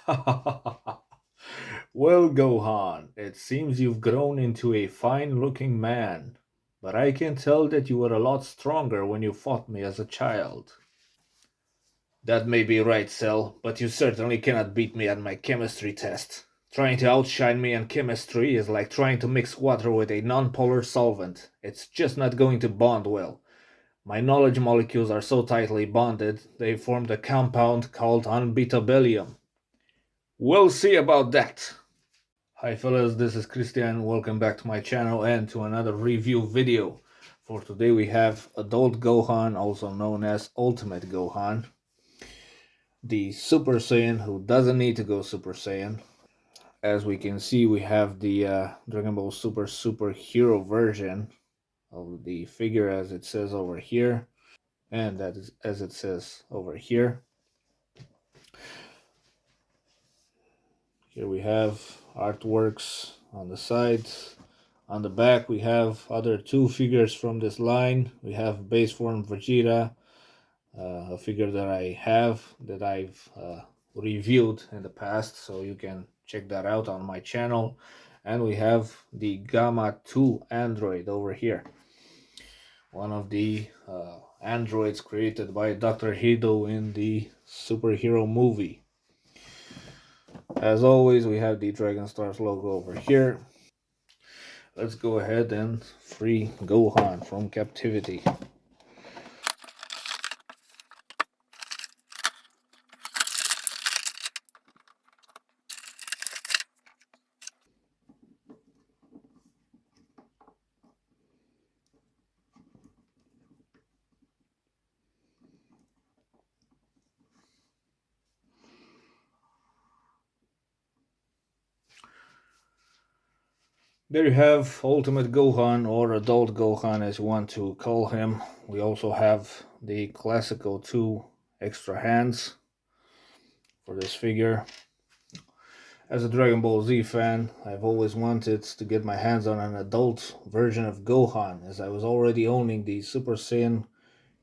Well, Gohan, it seems you've grown into a fine looking man, but I can tell that you were a lot stronger when you fought me as a child. That may be right, Cell, but you certainly cannot beat me at my chemistry test. Trying to outshine me in chemistry is like trying to mix water with a nonpolar solvent. It's just not going to bond well. My knowledge molecules are so tightly bonded, they formed a compound called unbeatabilium. We'll see about that. Hi fellas, this is Christian. Welcome back to my channel and to another review video. For today we have Adult Gohan, also known as Ultimate Gohan, the Super Saiyan who doesn't need to go Super Saiyan. As we can see, we have the Dragon Ball Superhero version of the figure as it says over here, and that is as it says over here. Here we have artworks on the sides. On the back we have other two figures from this line. We have base form Vegeta, a figure that I've reviewed in the past, so you can check that out on my channel. And we have the Gamma 2 android over here, one of the androids created by Dr. Hido in the superhero movie. As always, we have the Dragon Stars logo over here. Let's go ahead and free Gohan from captivity. There you have Ultimate Gohan, or Adult Gohan as you want to call him. We also have the classical two extra hands for this figure. As a Dragon Ball Z fan, I've always wanted to get my hands on an adult version of Gohan, as I was already owning the Super Saiyan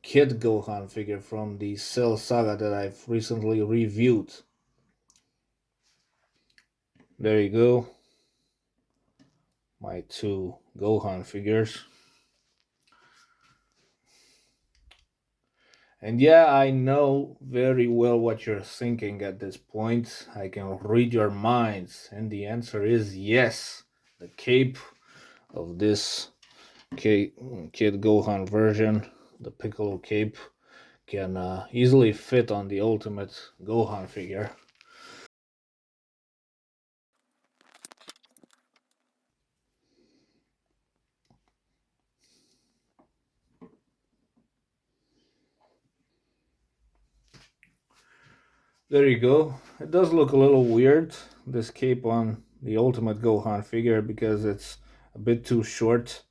Kid Gohan figure from the Cell Saga that I've recently reviewed. There you go, my two Gohan figures. And yeah, I know very well what you're thinking at this point. I can read your minds, and the answer is yes. The cape of this Kid Gohan version, the Piccolo cape, can easily fit on the Ultimate Gohan figure. There you go. It does look a little weird, this cape on the Ultimate Gohan figure, because it's a bit too short.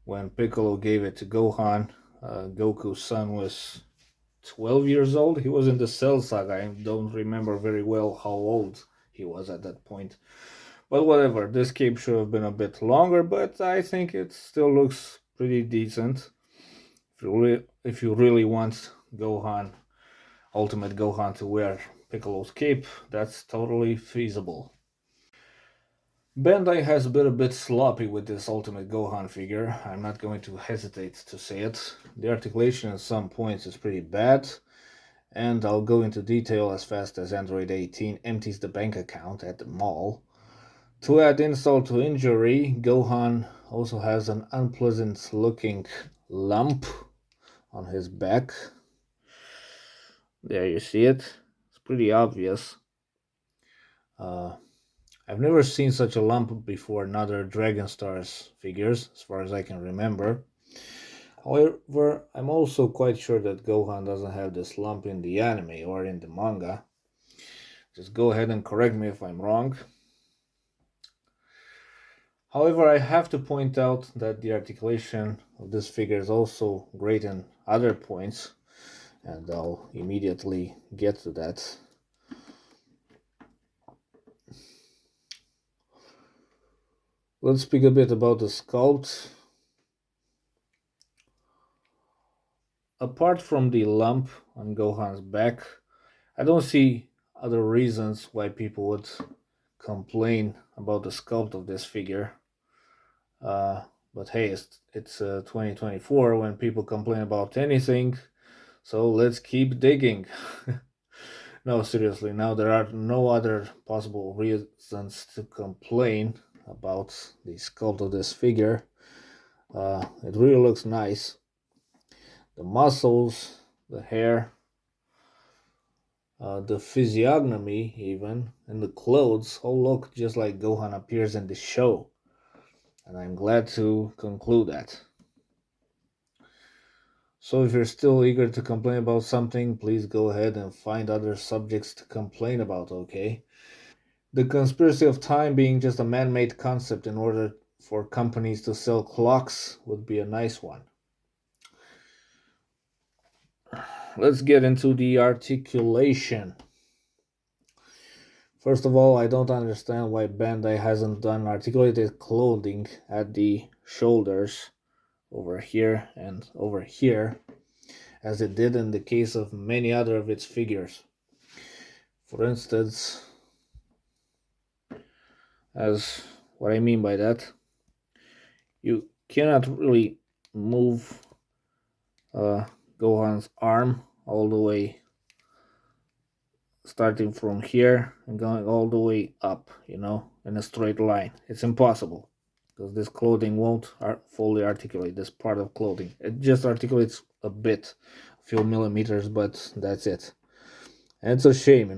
When Piccolo gave it to Gohan, Goku's son was 12 years old. He was in the Cell Saga. I don't remember very well how old he was at that point. But whatever, this cape should have been a bit longer, but I think it still looks pretty decent. If you really want Gohan, Ultimate Gohan, to wear Piccolo's cape, that's totally feasible. Bandai has been a bit sloppy with this Ultimate Gohan figure. I'm not going to hesitate to say it. The articulation at some points is pretty bad, and I'll go into detail as fast as Android 18 empties the bank account at the mall. To add insult to injury, Gohan also has an unpleasant looking lump on his back. There you see it. It's pretty obvious. I've never seen such a lump before in other Dragon Stars figures, as far as I can remember. However, I'm also quite sure that Gohan doesn't have this lump in the anime or in the manga. Just go ahead and correct me if I'm wrong. However, I have to point out that the articulation of this figure is also great in other points, and I'll immediately get to that. Let's speak a bit about the sculpt. Apart from the lump on Gohan's back, I don't see other reasons why people would complain about the sculpt of this figure. Uh, but hey, it's 2024 when people complain about anything, so let's keep digging. No, seriously, now there are no other possible reasons to complain about the sculpt of this figure. It really looks nice. The muscles, the hair, the physiognomy, even, and the clothes all look just like Gohan appears in the show. And I'm glad to conclude that. So if you're still eager to complain about something, please go ahead and find other subjects to complain about, okay? The conspiracy of time being just a man made concept in order for companies to sell clocks would be a nice one. Let's get into the articulation. First of all, I don't understand why Bandai hasn't done articulated clothing at the shoulders over here and over here, as it did in the case of many other of its figures. For instance, as what I mean by that, you cannot really move uh, Gohan's arm all the way, starting from here and going all the way up, in a straight line. It's impossible because this clothing won't fully articulate this part of clothing. It just articulates a bit, a few millimeters, but that's it. And it's a shame.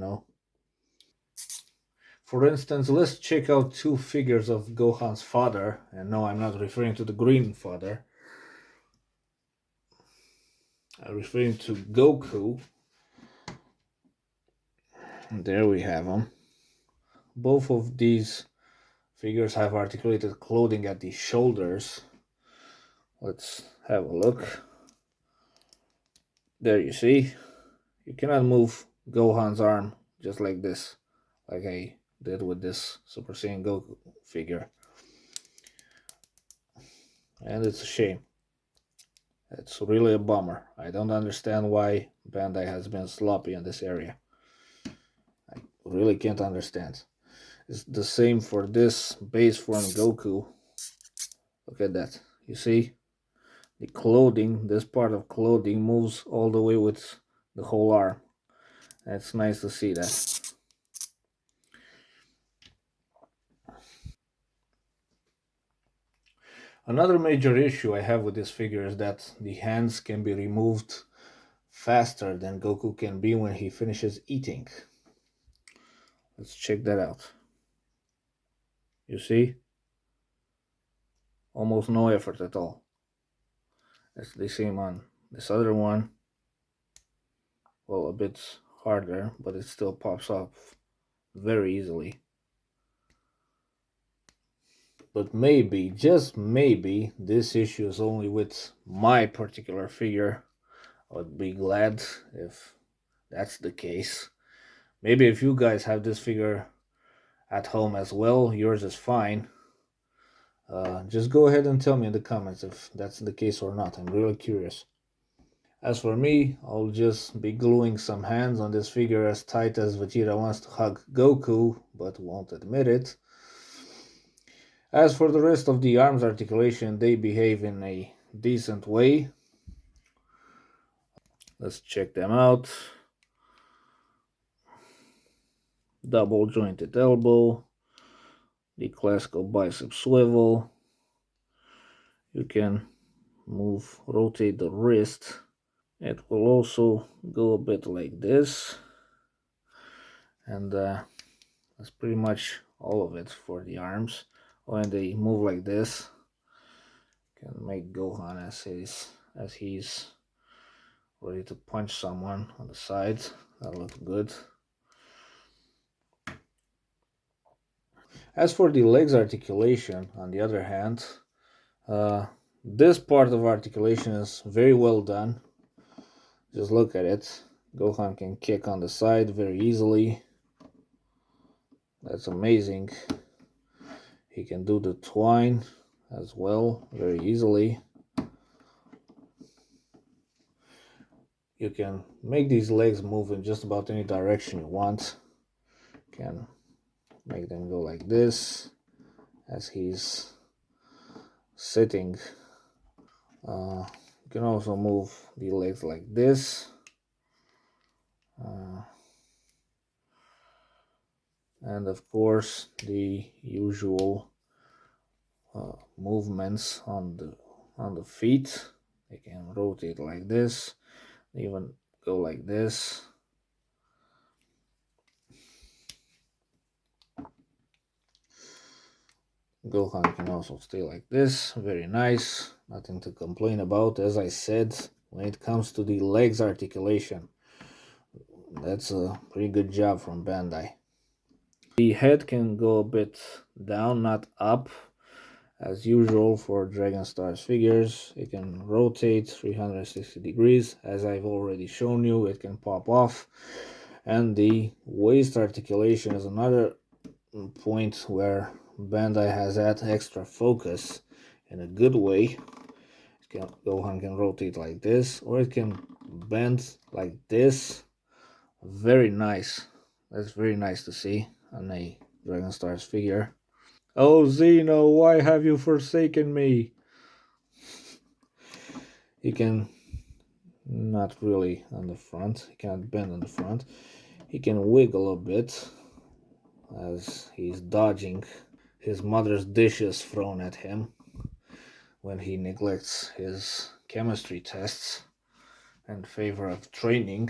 For instance, let's check out two figures of Gohan's father. And no, I'm not referring to the green father. I'm referring to Goku. And there we have him. Both of these figures have articulated clothing at the shoulders. Let's have a look. There you see. You cannot move Gohan's arm just like this, like I did with this Super Saiyan Goku figure. And it's a shame. It's really a bummer. I don't understand why Bandai has been sloppy in this area. I really can't understand. It's the same for this base form Goku. Look at that. You see? The clothing, this part of clothing moves all the way with the whole arm. And it's nice to see that. Another major issue I have with this figure is that the hands can be removed faster than Goku can be when he finishes eating. Let's check that out. You see? Almost no effort at all. It's the same on this other one. Well, a bit harder, but it still pops up very easily. But maybe, just maybe, this issue is only with my particular figure. I would be glad if that's the case. Maybe if you guys have this figure at home as well, yours is fine. Just go ahead and tell me in the comments if that's the case or not. I'm really curious. As for me, I'll just be gluing some hands on this figure as tight as Vegeta wants to hug Goku, but won't admit it. As for the rest of the arms articulation, they behave in a decent way. Let's check them out. Double jointed elbow, the classical bicep swivel. You can rotate the wrist. It will also go a bit like this. And that's pretty much all of it for the arms. When they move like this, can make Gohan as he's ready to punch someone on the sides. That looks good. As for the legs articulation, on the other hand, this part of articulation is very well done. Just look at it. Gohan can kick on the side very easily. That's amazing. He can do the twine as well very easily. You can make these legs move in just about any direction you want. Can make them go like this as he's sitting. You can also move the legs like this. Uh, and of course the usual movements on the feet. They can rotate like this, even go like this. Gohan can also stay like this, very nice, nothing to complain about. As I said, when it comes to the legs articulation, that's a pretty good job from Bandai. The head can go a bit down, not up, as usual for Dragon Stars figures. It can rotate 360 degrees, as I've already shown you. It can pop off, and the waist articulation is another point where Bandai has had extra focus in a good way. Gohan can rotate like this, or it can bend like this. Very nice. That's very nice to see on a Dragon Stars figure. Oh, Zeno, why have you forsaken me? He can not really on the front. He cannot bend on the front. He can wiggle a bit as he's dodging his mother's dishes thrown at him when he neglects his chemistry tests in favor of training.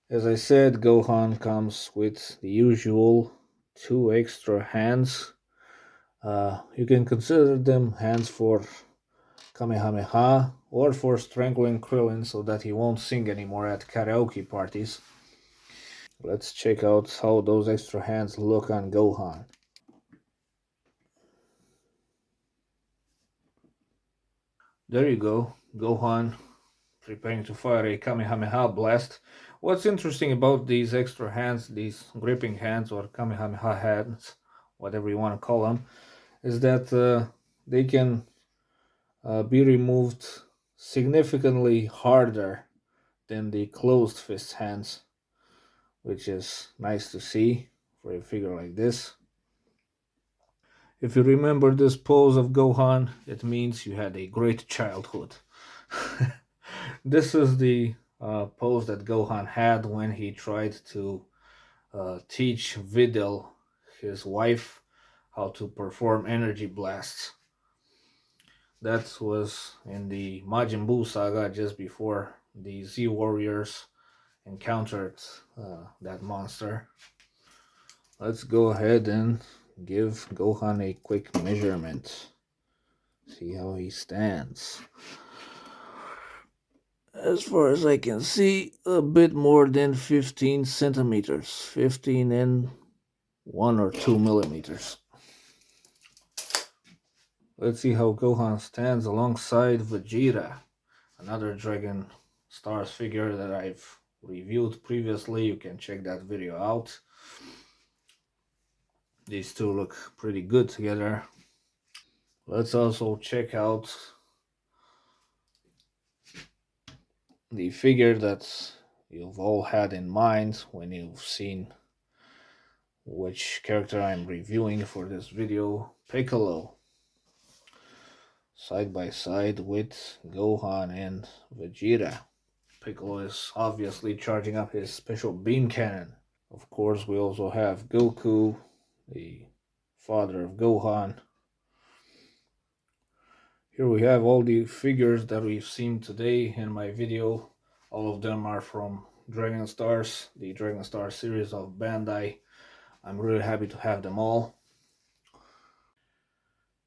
As I said, Gohan comes with the usual 2 extra hands. You can consider them hands for Kamehameha or for strangling Krillin so that he won't sing anymore at karaoke parties. Let's check out how those extra hands look on Gohan. There you go, Gohan preparing to fire a Kamehameha blast. What's interesting about these extra hands, these gripping hands or Kamehameha hands, whatever you want to call them, is that they can be removed significantly harder than the closed fist hands, which is nice to see for a figure like this. If you remember this pose of Gohan, it means you had a great childhood. This is the pose that Gohan had when he tried to teach Videl, his wife, how to perform energy blasts. That was in the Majin Buu saga just before the Z Warriors encountered that monster. Let's go ahead and give Gohan a quick measurement. See how he stands. As far as I can see, a bit more than 15 centimeters. 15 and 1 or 2 millimeters. Let's see how Gohan stands alongside Vegeta, another Dragon Stars figure that I've reviewed previously. You can check that video out. These two look pretty good together. Let's also check out the figure that you've all had in mind when you've seen which character I'm reviewing for this video, Piccolo. Side by side with Gohan and Vegeta. Piccolo is obviously charging up his special beam cannon. Of course, we also have Goku, the father of Gohan. Here we have all the figures that we've seen today in my video. All of them are from Dragon Stars, the Dragon Stars series of Bandai. I'm really happy to have them all.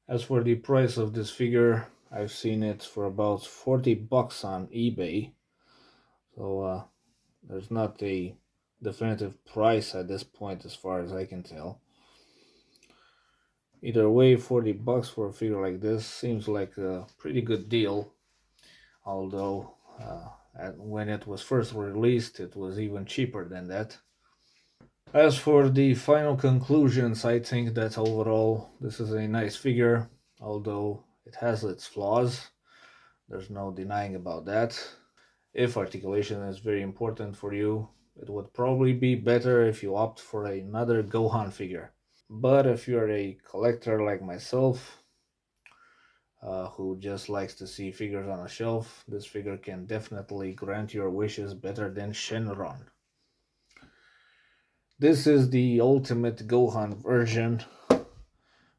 As for the price of this figure, I've seen it for about 40 bucks on eBay. So there's not a definitive price at this point as far as I can tell. Either way, 40 bucks for a figure like this seems like a pretty good deal. Although when it was first released, it was even cheaper than that. As for the final conclusions, I think that overall this is a nice figure, although it has its flaws. There's no denying about that. If articulation is very important for you, It would probably be better if you opt for another Gohan figure. But if you're a collector like myself, who just likes to see figures on a shelf, this figure can definitely grant your wishes better than Shenron. This is the ultimate Gohan version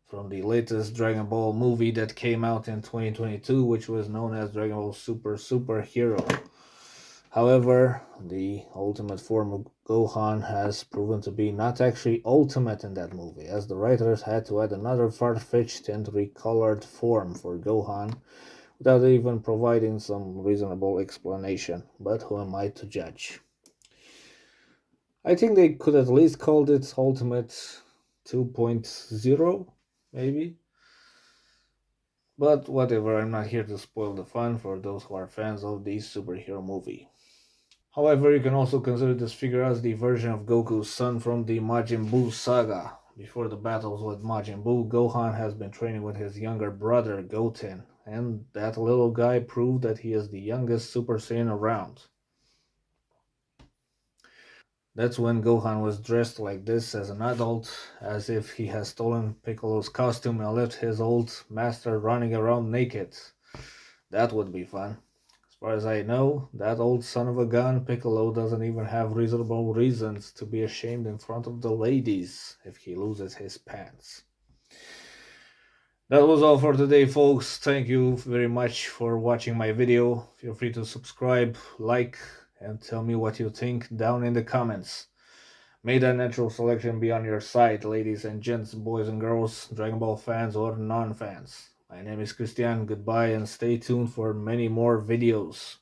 from the latest Dragon Ball movie that came out in 2022, which was known as Dragon Ball Super Hero. However, the ultimate form of Gohan has proven to be not actually ultimate in that movie, as the writers had to add another far-fetched and recolored form for Gohan without even providing some reasonable explanation. But who am I to judge? I think they could at least called it Ultimate 2.0, maybe. But whatever, I'm not here to spoil the fun for those who are fans of the superhero movie. However, you can also consider this figure as the version of Goku's son from the Majin Buu saga. Before the battles with Majin Buu, Gohan has been training with his younger brother Goten, and that little guy proved that he is the youngest Super Saiyan around. That's when Gohan was dressed like this as an adult, as if he has stolen Piccolo's costume and left his old master running around naked. That would be fun. As far as I know, that old son of a gun Piccolo doesn't even have reasonable reasons to be ashamed in front of the ladies if he loses his pants. That was all for today, folks. Thank you very much for watching my video. Feel free to subscribe, like, and tell me what you think down in the comments. May that natural selection be on your side, ladies and gents, boys and girls, Dragon Ball fans or non-fans. My name is Christian, goodbye and stay tuned for many more videos.